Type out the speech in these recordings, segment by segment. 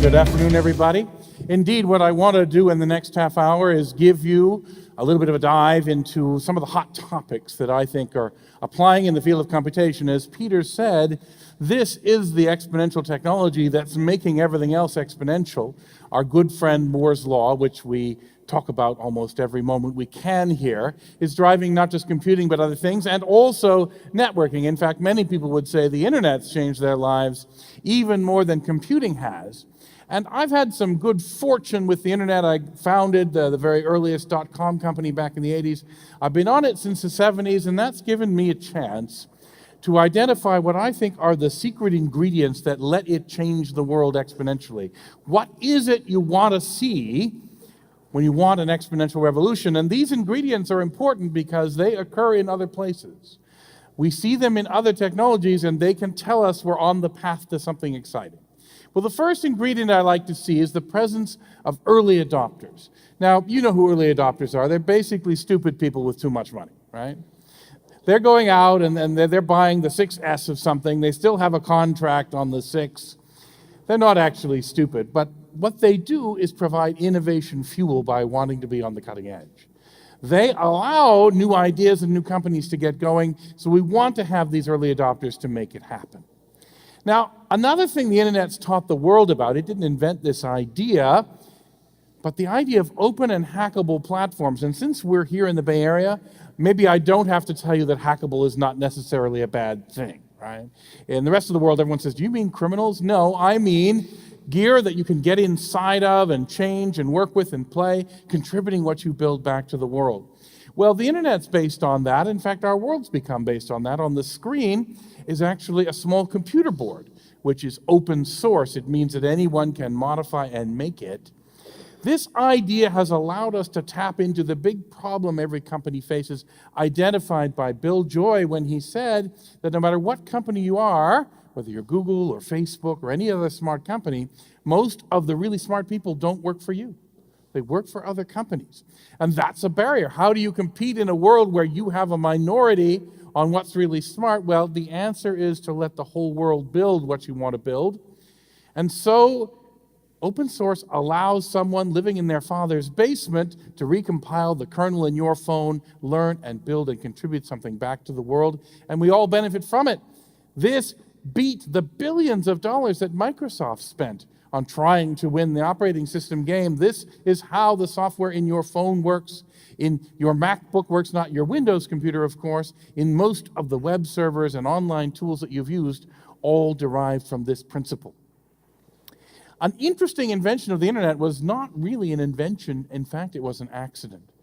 Good afternoon, everybody. Indeed, what I want to do in the next half hour is give you a little bit of a dive into some of the hot topics that I think are applying in the field of computation. As Peter said, this is the exponential technology that's making everything else exponential. Our good friend Moore's Law, which we talk about almost every moment we can here, is driving not just computing but other things, and also networking. In fact, many people would say the internet's changed their lives even more than computing has. And I've had some good fortune with the internet. I founded the very earliest .com company back in the 80s. I've been on it since the 70s, and that's given me a chance to identify what I think are the secret ingredients that let it change the world exponentially. What is it you want to see when you want an exponential revolution? And these ingredients are important because they occur in other places. We see them in other technologies, and they can tell us we're on the path to something exciting. Well, the first ingredient I like to see is the presence of early adopters. Now, you know who early adopters are. They're basically stupid people with too much money, right? They're going out and they're buying the 6S of something. They still have a contract on the 6. They're not actually stupid, but what they do is provide innovation fuel by wanting to be on the cutting edge. They allow new ideas and new companies to get going, so we want to have these early adopters to make it happen. Now, another thing the internet's taught the world about, it didn't invent this idea, but the idea of open and hackable platforms. And since we're here in the Bay Area, maybe I don't have to tell you that hackable is not necessarily a bad thing, right? In the rest of the world, everyone says, do you mean criminals? No, I mean gear that you can get inside of and change and work with and play, contributing what you build back to the world. Well, the internet's based on that. In fact, our world's become based on that. On the screen is actually a small computer board, which is open source. It means that anyone can modify and make it. This idea has allowed us to tap into the big problem every company faces, identified by Bill Joy when he said that no matter what company you are, whether you're Google or Facebook or any other smart company, most of the really smart people don't work for you. They work for other companies. And that's a barrier. How do you compete in a world where you have a minority on what's really smart? Well, the answer is to let the whole world build what you want to build. And so open source allows someone living in their father's basement to recompile the kernel in your phone, learn and build and contribute something back to the world, and we all benefit from it. This beat the billions of dollars that Microsoft spent on trying to win the operating system game. This is how the software in your phone works, in your MacBook works, not your Windows computer, of course, in most of the web servers and online tools that you've used, all derived from this principle. An interesting invention of the internet was not really an invention. In fact, it was an accident.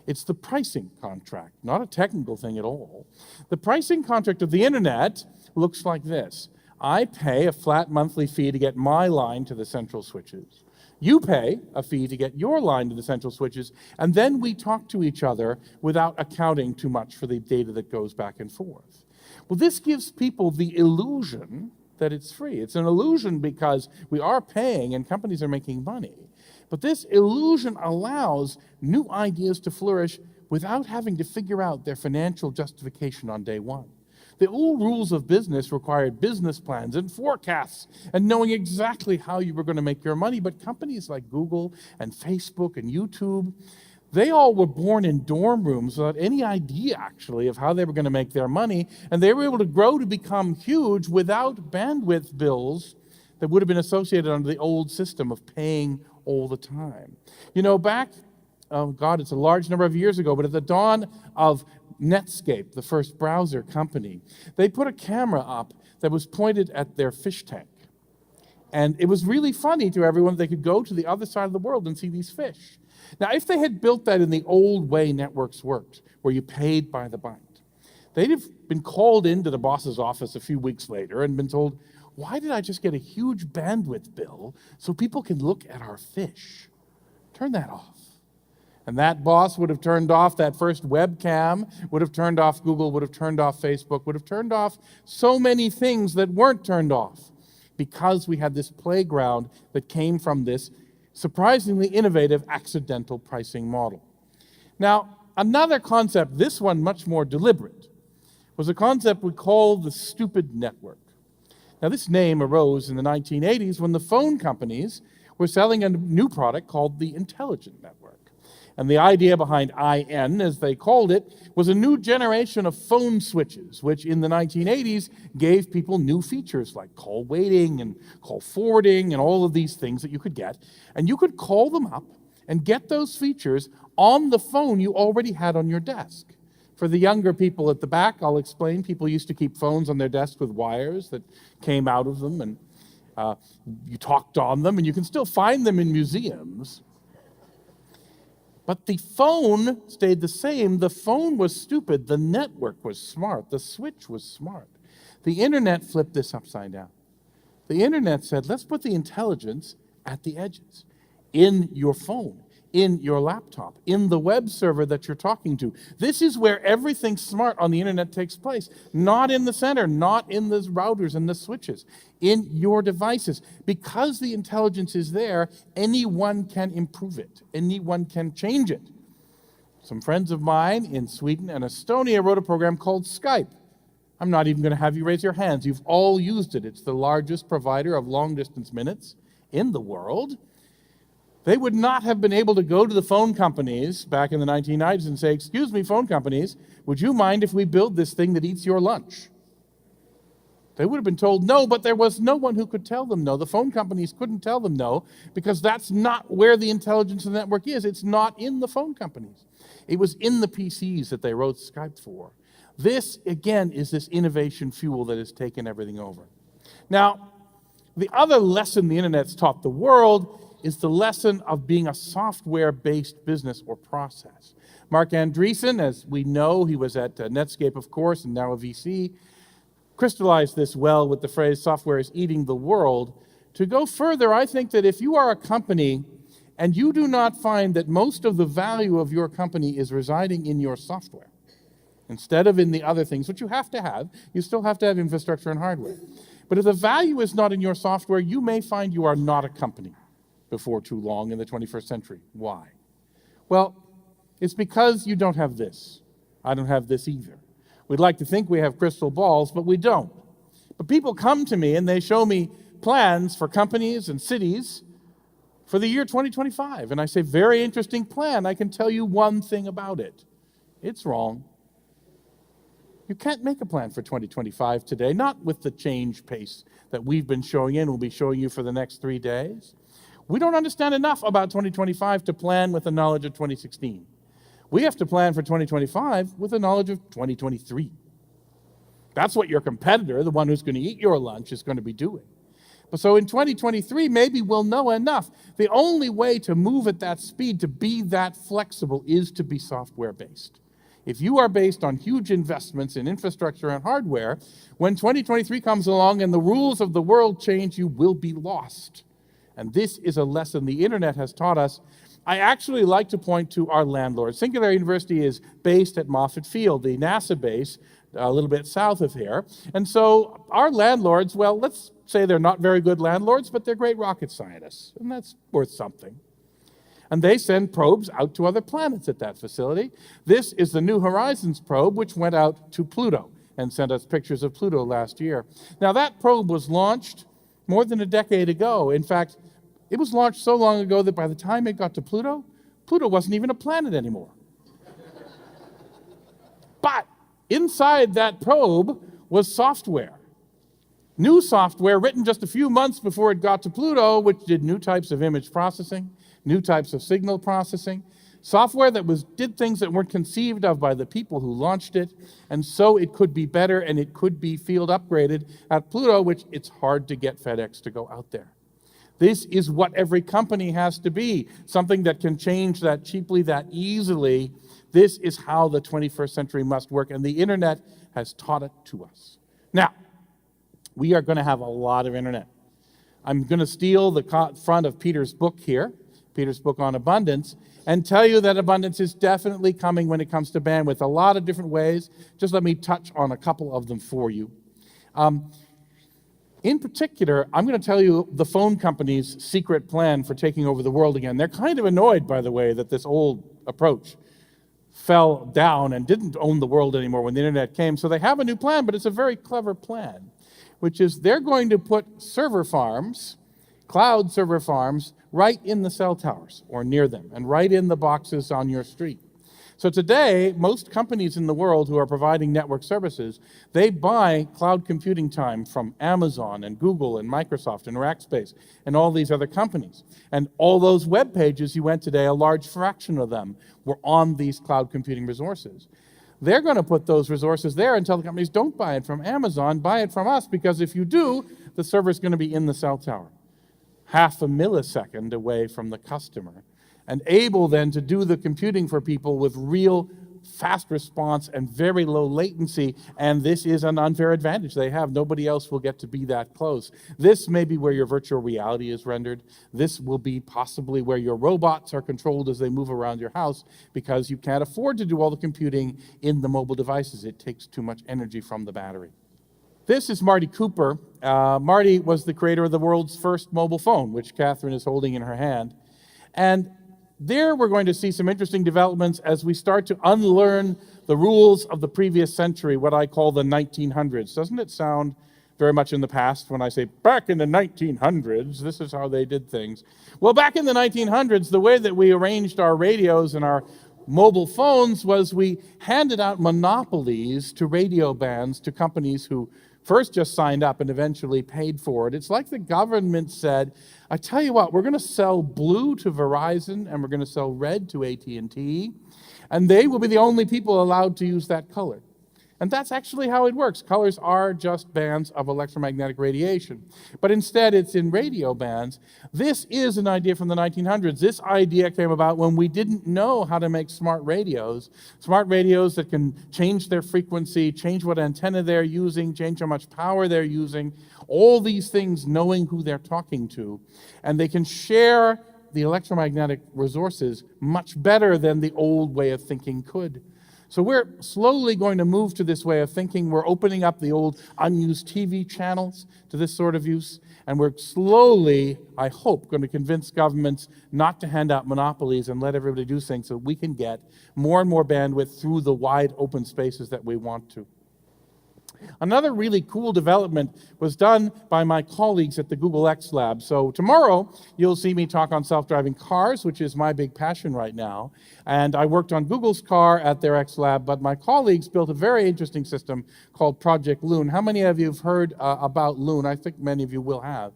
It's the pricing contract, not a technical thing at all. The pricing contract of the internet looks like this. I pay a flat monthly fee to get my line to the central switches. You pay a fee to get your line to the central switches, and then we talk to each other without accounting too much for the data that goes back and forth. Well, this gives people the illusion that it's free. It's an illusion because we are paying and companies are making money. But this illusion allows new ideas to flourish without having to figure out their financial justification on day one. The old rules of business required business plans and forecasts and knowing exactly how you were going to make your money. But companies like Google and Facebook and YouTube, they all were born in dorm rooms without any idea, actually, of how they were going to make their money. And they were able to grow to become huge without bandwidth bills that would have been associated under the old system of paying all the time. You know, back, oh God, it's a large number of years ago, but at the dawn of Netscape, the first browser company, they put a camera up that was pointed at their fish tank. And it was really funny to everyone that they could go to the other side of the world and see these fish. Now, if they had built that in the old way networks worked, where you paid by the byte, they'd have been called into the boss's office a few weeks later and been told, why did I just get a huge bandwidth bill so people can look at our fish? Turn that off. And that boss would have turned off that first webcam, would have turned off Google, would have turned off Facebook, would have turned off so many things that weren't turned off because we had this playground that came from this surprisingly innovative accidental pricing model. Now, another concept, this one much more deliberate, was a concept we call the stupid network. Now, this name arose in the 1980s when the phone companies were selling a new product called the Intelligent Network. And the idea behind IN, as they called it, was a new generation of phone switches, which in the 1980s gave people new features like call waiting and call forwarding and all of these things that you could get. And you could call them up and get those features on the phone you already had on your desk. For the younger people at the back, I'll explain, people used to keep phones on their desk with wires that came out of them, and you talked on them, and you can still find them in museums. But the phone stayed the same. The phone was stupid. The network was smart. The switch was smart. The internet flipped this upside down. The internet said, let's put the intelligence at the edges, in your phone, in your laptop, in the web server that you're talking to. This is where everything smart on the internet takes place, not in the center, not in the routers and the switches, in your devices. Because the intelligence is there, anyone can improve it. Anyone can change it. Some friends of mine in Sweden and Estonia wrote a program called Skype. I'm not even going to have you raise your hands. You've all used it. It's the largest provider of long-distance minutes in the world. They would not have been able to go to the phone companies back in the 1990s and say, excuse me, phone companies, would you mind if we build this thing that eats your lunch? They would have been told no, but there was no one who could tell them no. The phone companies couldn't tell them no, because that's not where the intelligence of the network is. It's not in the phone companies. It was in the PCs that they wrote Skype for. This, again, is this innovation fuel that has taken everything over. Now, the other lesson the internet's taught the world is the lesson of being a software-based business or process. Mark Andreessen, as we know, he was at Netscape, of course, and now a VC, crystallized this well with the phrase, software is eating the world. To go further, I think that if you are a company and you do not find that most of the value of your company is residing in your software, instead of in the other things, which you have to have, you still have to have infrastructure and hardware. But if the value is not in your software, you may find you are not a company before too long in the 21st century. Why? Well, it's because you don't have this. I don't have this either. We'd like to think we have crystal balls, but we don't. But people come to me and they show me plans for companies and cities for the year 2025. And I say, very interesting plan. I can tell you one thing about it. It's wrong. You can't make a plan for 2025 today, not with the change pace that we've been showing you and we'll be showing you for the next 3 days. We don't understand enough about 2025 to plan with the knowledge of 2016. We have to plan for 2025 with the knowledge of 2023. That's what your competitor, the one who's going to eat your lunch, is going to be doing. But so in 2023, maybe we'll know enough. The only way to move at that speed, to be that flexible, is to be software-based. If you are based on huge investments in infrastructure and hardware, when 2023 comes along and the rules of the world change, you will be lost. And this is a lesson the internet has taught us. I actually like to point to our landlord. Singularity University is based at Moffett Field, the NASA base, a little bit south of here. And so our landlords, well, let's say they're not very good landlords, but they're great rocket scientists, and that's worth something. And they send probes out to other planets at that facility. This is the New Horizons probe, which went out to Pluto and sent us pictures of Pluto last year. Now, that probe was launched more than a decade ago. In fact, it was launched so long ago that by the time it got to Pluto, Pluto wasn't even a planet anymore. But inside that probe was software. New software written just a few months before it got to Pluto, which did new types of image processing, new types of signal processing, software that did things that weren't conceived of by the people who launched it, and so it could be better and it could be field upgraded at Pluto, which it's hard to get FedEx to go out there. This is what every company has to be, something that can change that cheaply, that easily. This is how the 21st century must work, and the internet has taught it to us. Now, we are going to have a lot of internet. I'm going to steal the front of Peter's book here, Peter's book on abundance, and tell you that abundance is definitely coming when it comes to bandwidth. A lot of different ways. Just let me touch on a couple of them for you. In particular, I'm going to tell you the phone company's secret plan for taking over the world again. They're kind of annoyed, by the way, that this old approach fell down and didn't own the world anymore when the internet came. So they have a new plan, but it's a very clever plan. which is they're going to put server farms, cloud server farms, right in the cell towers or near them, and right in the boxes on your street. So today, most companies in the world who are providing network services, they buy cloud computing time from Amazon and Google and Microsoft and Rackspace and all these other companies. And all those web pages you went today, a large fraction of them were on these cloud computing resources. They're going to put those resources there and tell the companies, don't buy it from Amazon, buy it from us, because if you do, the server's going to be in the cell tower, half a millisecond away from the customer, and able then to do the computing for people with real fast response and very low latency. And this is an unfair advantage they have. Nobody else will get to be that close. This may be where your virtual reality is rendered. This will be possibly where your robots are controlled as they move around your house, because you can't afford to do all the computing in the mobile devices. It takes too much energy from the battery. This is Marty Cooper. Marty was the creator of the world's first mobile phone, which Catherine is holding in her hand. And there we're going to see some interesting developments as we start to unlearn the rules of the previous century, what I call the 1900s. Doesn't it sound very much in the past when I say, back in the 1900s, this is how they did things? Well, back in the 1900s, the way that we arranged our radios and our mobile phones was we handed out monopolies to radio bands to companies who first just signed up and eventually paid for it. It's like the government said, I tell you what, we're going to sell blue to Verizon and we're going to sell red to AT&T, and they will be the only people allowed to use that color. And that's actually how it works. Colors are just bands of electromagnetic radiation. But instead, it's in radio bands. This is an idea from the 1900s. This idea came about when we didn't know how to make smart radios that can change their frequency, change what antenna they're using, change how much power they're using, all these things knowing who they're talking to. And they can share the electromagnetic resources much better than the old way of thinking could. So we're slowly going to move to this way of thinking. We're opening up the old unused TV channels to this sort of use. And we're slowly, I hope, going to convince governments not to hand out monopolies and let everybody do things so we can get more and more bandwidth through the wide open spaces that we want to. Another really cool development was done by my colleagues at the Google X Lab. So tomorrow, you'll see me talk on self-driving cars, which is my big passion right now. And I worked on Google's car at their X Lab, but my colleagues built a very interesting system called Project Loon. How many of you have heard about Loon? I think many of you will have.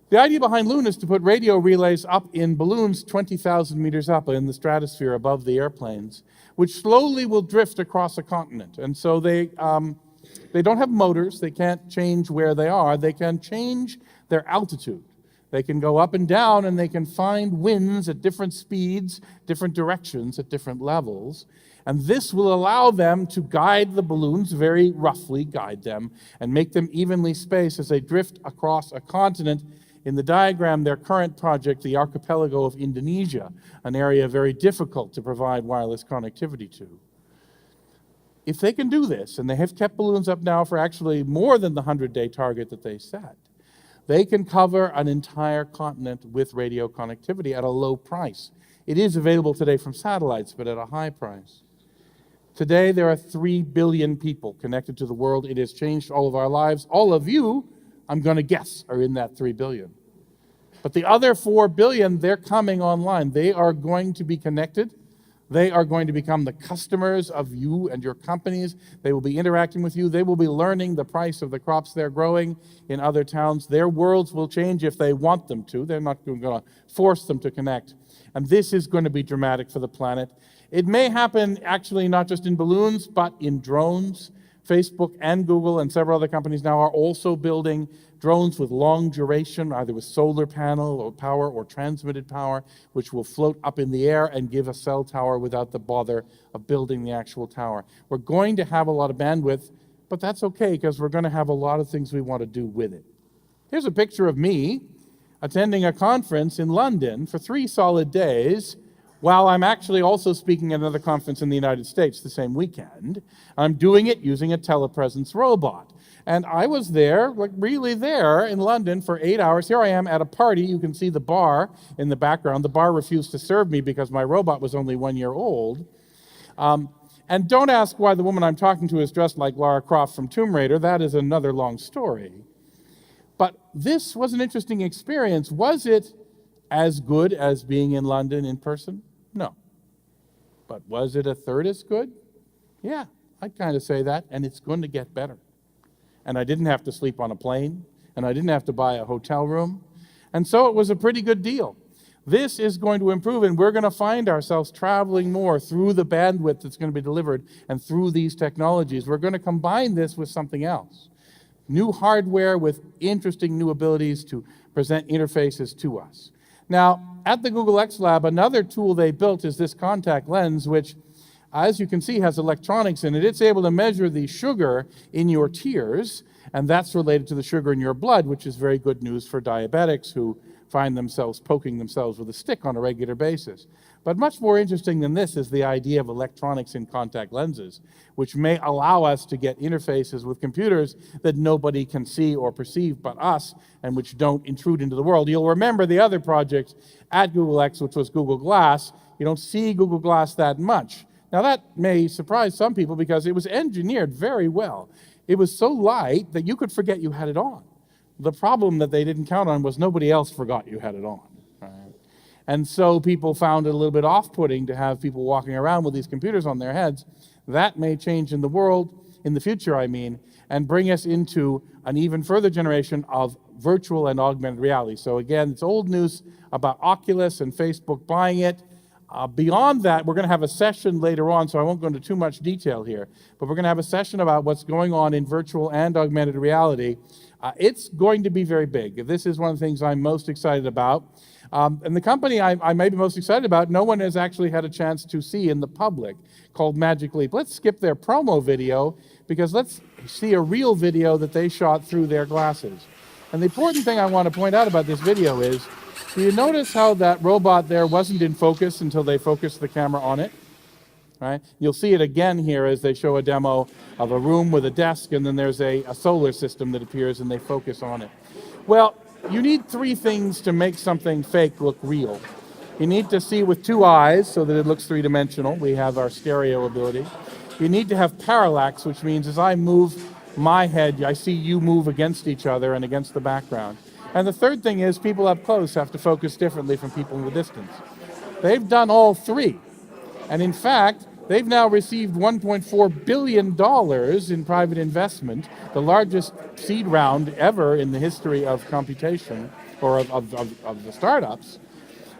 The idea behind Loon is to put radio relays up in balloons 20,000 meters up in the stratosphere above the airplanes, which slowly will drift across a continent. And so they don't have motors. They can't change where they are. They can change their altitude. They can go up and down, and they can find winds at different speeds, different directions, at different levels. And this will allow them to guide the balloons, very roughly guide them, and make them evenly spaced as they drift across a continent. In the diagram, their current project, the archipelago of Indonesia, an area very difficult to provide wireless connectivity to. If they can do this, and they have kept balloons up now for actually more than the 100-day target that they set, they can cover an entire continent with radio connectivity at a low price. It is available today from satellites, but at a high price. Today, there are 3 billion people connected to the world. It has changed all of our lives. All of you, I'm going to guess, are in that 3 billion. But the other 4 billion, they're coming online. They are going to be connected. They are going to become the customers of you and your companies. They will be interacting with you. They will be learning the price of the crops they're growing in other towns. Their worlds will change if they want them to. They're not going to force them to connect. And this is going to be dramatic for the planet. It may happen actually not just in balloons, but in drones. Facebook and Google and several other companies now are also building drones with long duration, either with solar panel or power or transmitted power, which will float up in the air and give a cell tower without the bother of building the actual tower. We're going to have a lot of bandwidth, but that's okay because we're going to have a lot of things we want to do with it. Here's a picture of me attending a conference in London for 3 solid days, while I'm actually also speaking at another conference in the United States the same weekend. I'm doing it using a telepresence robot. And I was there, like really there in London for 8 hours. Here I am at a party. You can see the bar in the background. The bar refused to serve me because my robot was only 1 year old. And don't ask why the woman I'm talking to is dressed like Lara Croft from Tomb Raider. That is another long story. But this was an interesting experience. Was it as good as being in London in person? No. But was it a third as good? Yeah, I'd kind of say that, and it's going to get better. And I didn't have to sleep on a plane, and I didn't have to buy a hotel room, and so it was a pretty good deal. This is going to improve, and we're going to find ourselves traveling more through the bandwidth that's going to be delivered and through these technologies. We're going to combine this with something else. New hardware with interesting new abilities to present interfaces to us. Now, at the Google X Lab, another tool they built is this contact lens, which, as you can see, has electronics in it. It's able to measure the sugar in your tears, and that's related to the sugar in your blood, which is very good news for diabetics who find themselves poking themselves with a stick on a regular basis. But much more interesting than this is the idea of electronics in contact lenses, which may allow us to get interfaces with computers that nobody can see or perceive but us, and which don't intrude into the world. You'll remember the other project at Google X, which was Google Glass. You don't see Google Glass that much. Now that may surprise some people because it was engineered very well. It was so light that you could forget you had it on. The problem that they didn't count on was nobody else forgot you had it on. Right? And so people found it a little bit off-putting to have people walking around with these computers on their heads. That may change in the world, in the future I mean, and bring us into an even further generation of virtual and augmented reality. So again, it's old news about Oculus and Facebook buying it. Beyond that, we're going to have a session later on, so I won't go into too much detail here, but we're going to have a session about what's going on in virtual and augmented reality. It's going to be very big. This is one of the things I'm most excited about. And the company I may be most excited about, no one has actually had a chance to see in the public, called Magic Leap. Let's skip their promo video, because let's see a real video that they shot through their glasses. And the important thing I want to point out about this video is, do you notice how that robot there wasn't in focus until they focused the camera on it? Right? You'll see it again here as they show a demo of a room with a desk, and then there's a solar system that appears and they focus on it. Well, you need three things to make something fake look real. You need to see with two eyes so that it looks three-dimensional. We have our stereo ability. You need to have parallax, which means as I move my head, I see you move against each other and against the background. And the third thing is people up close have to focus differently from people in the distance. They've done all three. And in fact, they've now received $1.4 billion in private investment, the largest seed round ever in the history of computation, or of the startups.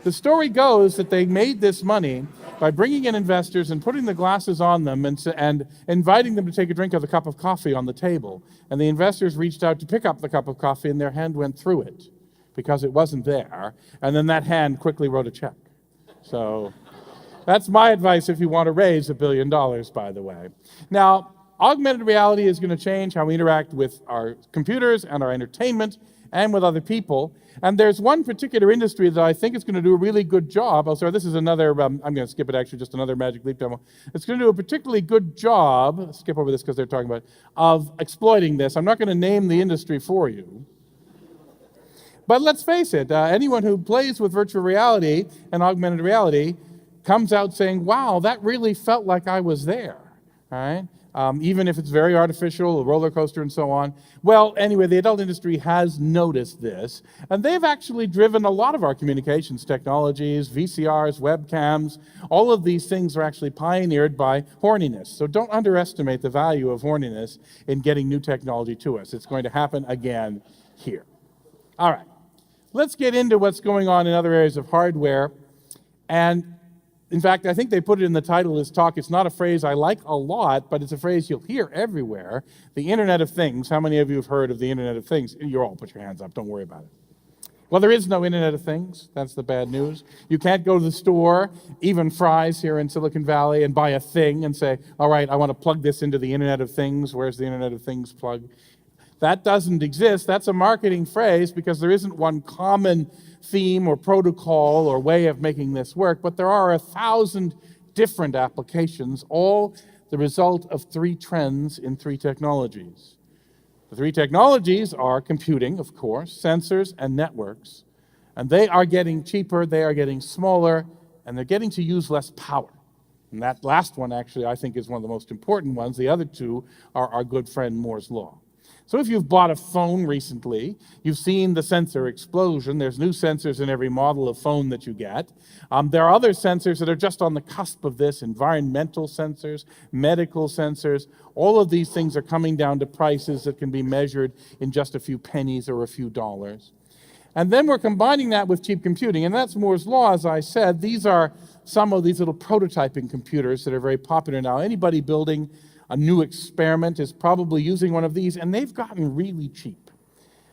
The story goes that they made this money by bringing in investors and putting the glasses on them and inviting them to take a drink of a cup of coffee on the table. And the investors reached out to pick up the cup of coffee, and their hand went through it because it wasn't there. And then that hand quickly wrote a check. So that's my advice if you want to raise $1 billion, by the way. Now, augmented reality is going to change how we interact with our computers and our entertainment and with other people. And there's one particular industry that I think is going to do a really good job. Oh, sorry, this is another, I'm going to skip it actually, just another Magic Leap demo. It's going to do a particularly good job, skip over this because they're talking about, of exploiting this. I'm not going to name the industry for you. But let's face it, anyone who plays with virtual reality and augmented reality comes out saying, wow, that really felt like I was there, all right? Even if it's very artificial, a roller coaster and so on. Well, anyway, the adult industry has noticed this, and they've actually driven a lot of our communications technologies, VCRs, webcams. All of these things are actually pioneered by horniness. So don't underestimate the value of horniness in getting new technology to us. It's going to happen again here. All right, let's get into what's going on in other areas of hardware. And in fact, I think they put it in the title of this talk. It's not a phrase I like a lot, but it's a phrase you'll hear everywhere. The Internet of Things. How many of you have heard of the Internet of Things? You all put your hands up. Don't worry about it. Well, there is no Internet of Things. That's the bad news. You can't go to the store, even Fry's here in Silicon Valley, and buy a thing and say, all right, I want to plug this into the Internet of Things. Where's the Internet of Things plug? That doesn't exist. That's a marketing phrase because there isn't one common theme or protocol or way of making this work, but there are 1,000 different applications, all the result of three trends in three technologies. The three technologies are computing, of course, sensors, and networks, and they are getting cheaper, they are getting smaller, and they're getting to use less power. And that last one, actually, I think is one of the most important ones. The other two are our good friend Moore's Law. So if you've bought a phone recently, you've seen the sensor explosion. There's new sensors in every model of phone that you get. There are other sensors that are just on the cusp of this, environmental sensors, medical sensors. All of these things are coming down to prices that can be measured in just a few pennies or a few dollars. And then we're combining that with cheap computing, and that's Moore's Law, as I said. These are some of these little prototyping computers that are very popular now. Anybody building a new experiment is probably using one of these, and they've gotten really cheap.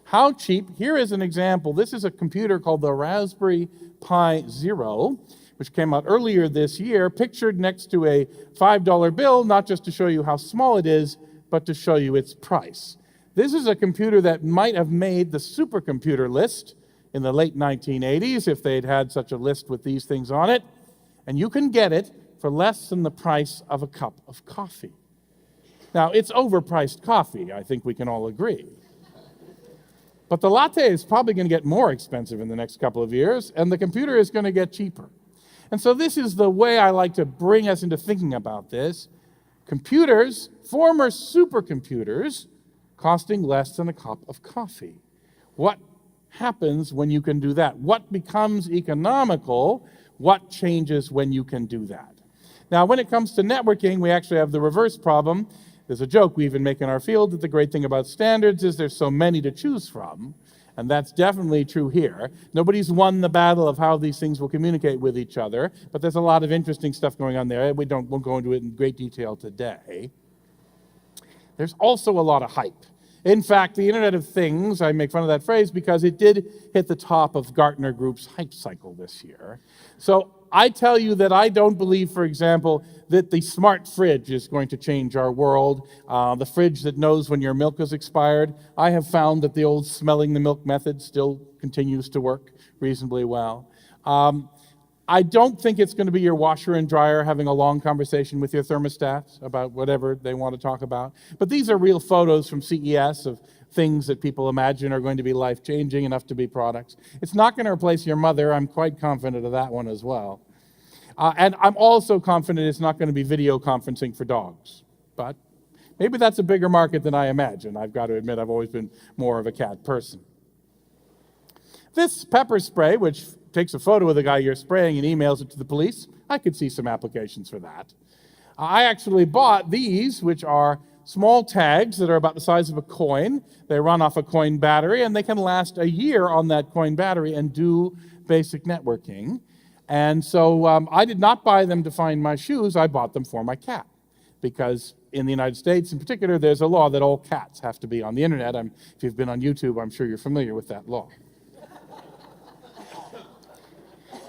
How cheap? Here is an example. This is a computer called the Raspberry Pi Zero, which came out earlier this year, pictured next to a $5 bill, not just to show you how small it is, but to show you its price. This is a computer that might have made the supercomputer list in the late 1980s if they'd had such a list with these things on it, and you can get it for less than the price of a cup of coffee. Now, it's overpriced coffee, I think we can all agree. But the latte is probably going to get more expensive in the next couple of years, and the computer is going to get cheaper. And so this is the way I like to bring us into thinking about this. Computers, former supercomputers, costing less than a cup of coffee. What happens when you can do that? What becomes economical? What changes when you can do that? Now, when it comes to networking, we actually have the reverse problem. There's a joke we even make in our field that the great thing about standards is there's so many to choose from, and that's definitely true here. Nobody's won the battle of how these things will communicate with each other, but there's a lot of interesting stuff going on there. We won't go into it in great detail today. There's also a lot of hype. In fact, the Internet of Things, I make fun of that phrase because it did hit the top of Gartner Group's hype cycle this year. So I tell you that I don't believe, for example, that the smart fridge is going to change our world, the fridge that knows when your milk has expired. I have found that the old smelling the milk method still continues to work reasonably well. I don't think it's going to be your washer and dryer having a long conversation with your thermostat about whatever they want to talk about. But these are real photos from CES of things that people imagine are going to be life-changing enough to be products. It's not going to replace your mother. I'm quite confident of that one as well. And I'm also confident it's not going to be video conferencing for dogs. But maybe that's a bigger market than I imagine. I've got to admit I've always been more of a cat person. This pepper spray, which takes a photo of the guy you're spraying and emails it to the police, I could see some applications for that. I actually bought these, which are small tags that are about the size of a coin. They run off a coin battery, and they can last a year on that coin battery and do basic networking. And so I did not buy them to find my shoes. I bought them for my cat, because in the United States in particular, there's a law that all cats have to be on the internet. If you've been on YouTube, I'm sure you're familiar with that law.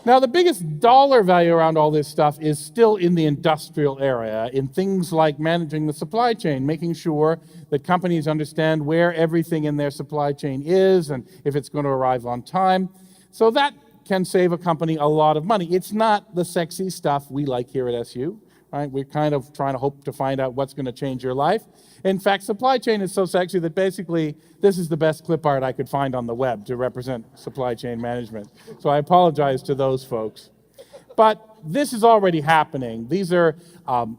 Now, the biggest dollar value around all this stuff is still in the industrial area, in things like managing the supply chain, making sure that companies understand where everything in their supply chain is and if it's going to arrive on time. So that can save a company a lot of money. It's not the sexy stuff we like here at SU. Right? We're kind of trying to hope to find out what's going to change your life. In fact, supply chain is so sexy that basically this is the best clip art I could find on the web to represent supply chain management. So I apologize to those folks. But this is already happening. These are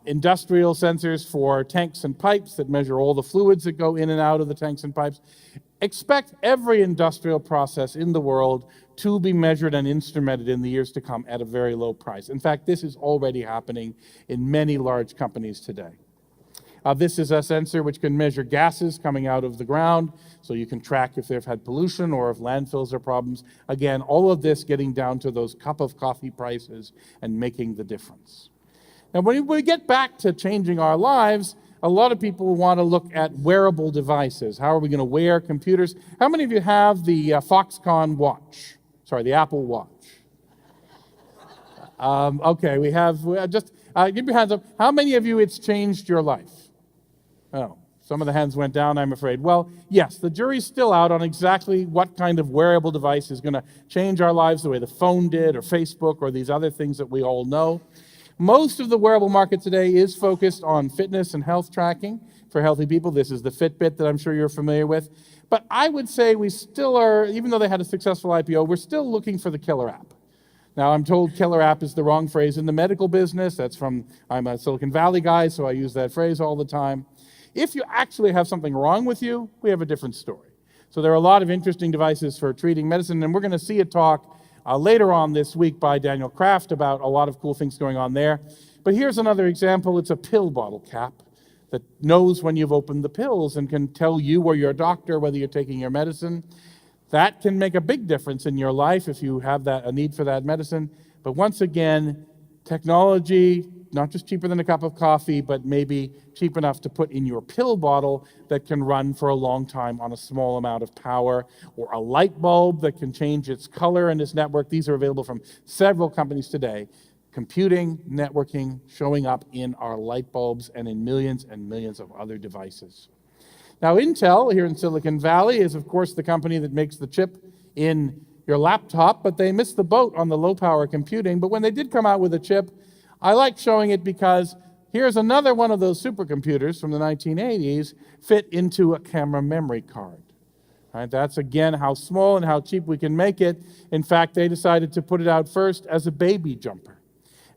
industrial sensors for tanks and pipes that measure all the fluids that go in and out of the tanks and pipes. Expect every industrial process in the world to be measured and instrumented in the years to come at a very low price. In fact, this is already happening in many large companies today. This is a sensor which can measure gases coming out of the ground, so you can track if they've had pollution or if landfills are problems. Again, all of this getting down to those cup of coffee prices and making the difference. Now, when we get back to changing our lives, a lot of people want to look at wearable devices. How are we going to wear computers? How many of you have the Foxconn watch? Sorry, the Apple Watch. Okay, we have just give your hands up. How many of you it's changed your life? Oh, some of the hands went down, I'm afraid. Well, yes, the jury's still out on exactly what kind of wearable device is going to change our lives the way the phone did, or Facebook, or these other things that we all know. Most of the wearable market today is focused on fitness and health tracking for healthy people. This is the Fitbit that I'm sure you're familiar with. But I would say we still are, even though they had a successful IPO, we're still looking for the killer app. Now, I'm told killer app is the wrong phrase in the medical business. I'm a Silicon Valley guy, so I use that phrase all the time. If you actually have something wrong with you, we have a different story. So there are a lot of interesting devices for treating medicine, and we're going to see a talk later on this week by Daniel Kraft about a lot of cool things going on there. But here's another example. It's a pill bottle cap that knows when you've opened the pills and can tell you or your doctor whether you're taking your medicine. That can make a big difference in your life if you have a need for that medicine. But once again, technology, not just cheaper than a cup of coffee, but maybe cheap enough to put in your pill bottle that can run for a long time on a small amount of power, or a light bulb that can change its color in this network. These are available from several companies today. Computing, networking, showing up in our light bulbs and in millions and millions of other devices. Now, Intel here in Silicon Valley is, of course, the company that makes the chip in your laptop, but they missed the boat on the low-power computing. But when they did come out with a chip, I like showing it because here's another one of those supercomputers from the 1980s fit into a camera memory card. Right, that's, again, how small and how cheap we can make it. In fact, they decided to put it out first as a baby jumper.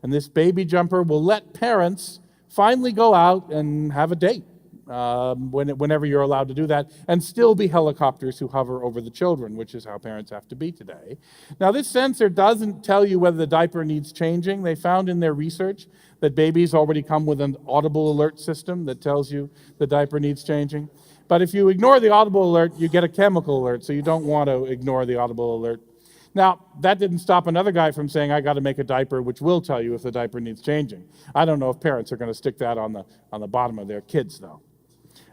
And this baby jumper will let parents finally go out and have a date. Whenever you're allowed to do that, and still be helicopters who hover over the children, which is how parents have to be today. Now, this sensor doesn't tell you whether the diaper needs changing. They found in their research that babies already come with an audible alert system that tells you the diaper needs changing. But if you ignore the audible alert, you get a chemical alert, so you don't want to ignore the audible alert. Now, that didn't stop another guy from saying, I got to make a diaper which will tell you if the diaper needs changing. I don't know if parents are going to stick that on the bottom of their kids, though.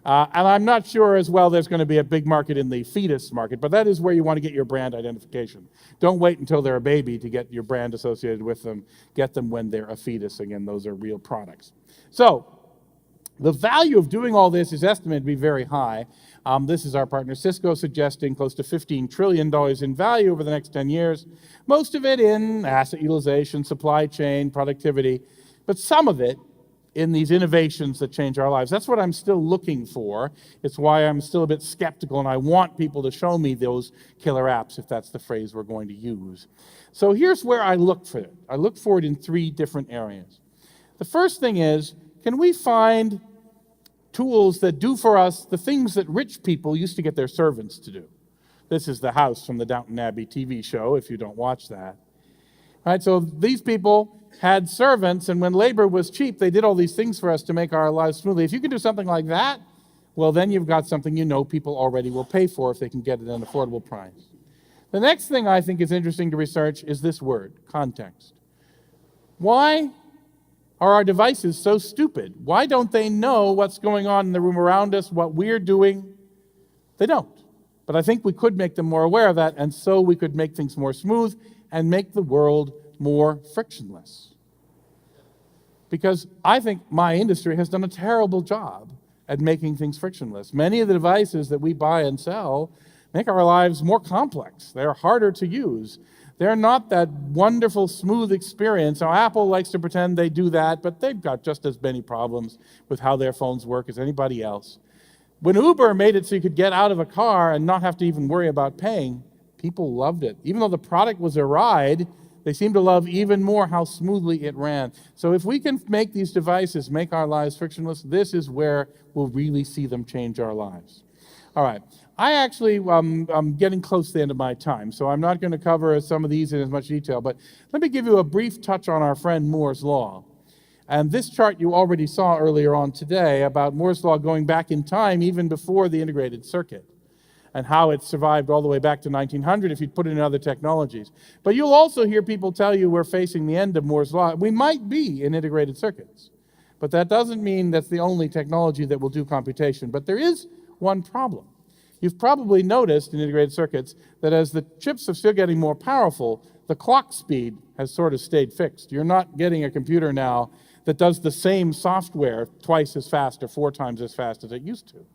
And I'm not sure as well there's going to be a big market in the fetus market, but that is where you want to get your brand identification. Don't wait until they're a baby to get your brand associated with them. Get them when they're a fetus. Again, those are real products. So the value of doing all this is estimated to be very high. This is our partner Cisco suggesting close to $15 trillion in value over the next 10 years, most of it in asset utilization, supply chain, productivity, but some of it in these innovations that change our lives. That's what I'm still looking for. It's why I'm still a bit skeptical, and I want people to show me those killer apps, if that's the phrase we're going to use. So here's where I look for it. I look for it in 3 different areas. The first thing is, can we find tools that do for us the things that rich people used to get their servants to do? This is the house from the Downton Abbey TV show, if you don't watch that. All right, so these people had servants, and when labor was cheap, they did all these things for us to make our lives smoothly. If you can do something like that, well, then you've got something you know people already will pay for if they can get it at an affordable price. The next thing I think is interesting to research is this word, context. Why are our devices so stupid? Why don't they know what's going on in the room around us, what we're doing? They don't. But I think we could make them more aware of that, and so we could make things more smooth and make the world more frictionless. Because I think my industry has done a terrible job at making things frictionless. Many of the devices that we buy and sell make our lives more complex. They're harder to use. They're not that wonderful, smooth experience. Now, Apple likes to pretend they do that, but they've got just as many problems with how their phones work as anybody else. When Uber made it so you could get out of a car and not have to even worry about paying, people loved it. Even though the product was a ride, they seem to love even more how smoothly it ran. So if we can make these devices make our lives frictionless, this is where we'll really see them change our lives. All right. I actually, I'm getting close to the end of my time, so I'm not going to cover some of these in as much detail, but let me give you a brief touch on our friend Moore's Law. And this chart you already saw earlier on today about Moore's Law going back in time even before the integrated circuit, and how it survived all the way back to 1900 if you'd put it in other technologies. But you'll also hear people tell you we're facing the end of Moore's Law. We might be in integrated circuits, but that doesn't mean that's the only technology that will do computation. But there is one problem. You've probably noticed in integrated circuits that as the chips are still getting more powerful, the clock speed has sort of stayed fixed. You're not getting a computer now that does the same software twice as fast or 4 times as fast as it used to.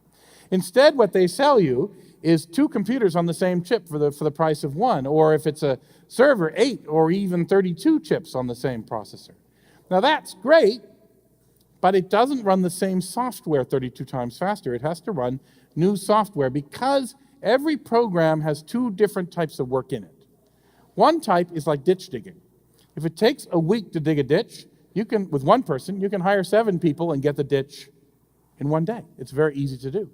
Instead, what they sell you is 2 computers on the same chip for the price of 1, or if it's a server, 8 or even 32 chips on the same processor. Now that's great, but it doesn't run the same software 32 times faster. It has to run new software because every program has 2 different types of work in it. One type is like ditch digging. If it takes a week to dig a ditch, with one person, you can hire 7 people and get the ditch in one day. It's very easy to do.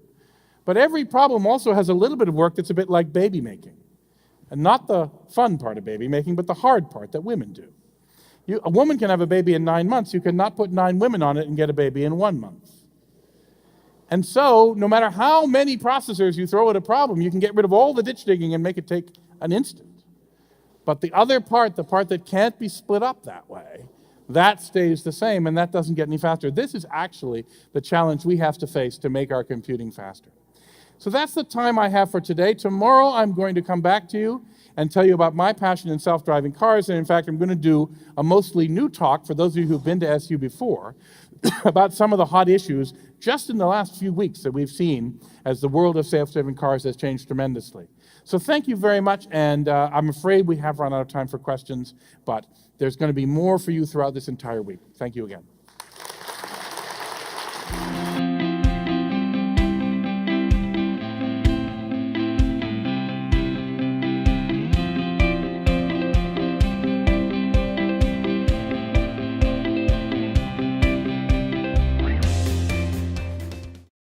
But every problem also has a little bit of work that's a bit like baby making. And not the fun part of baby making, but the hard part that women do. A woman can have a baby in 9 months. You cannot put 9 women on it and get a baby in 1 month. And so, no matter how many processors you throw at a problem, you can get rid of all the ditch digging and make it take an instant. But the other part, the part that can't be split up that way, that stays the same, and that doesn't get any faster. This is actually the challenge we have to face to make our computing faster. So that's the time I have for today. Tomorrow I'm going to come back to you and tell you about my passion in self-driving cars. And in fact, I'm going to do a mostly new talk for those of you who've been to SU before about some of the hot issues just in the last few weeks that we've seen as the world of self-driving cars has changed tremendously. So thank you very much, and I'm afraid we have run out of time for questions, but there's going to be more for you throughout this entire week. Thank you again.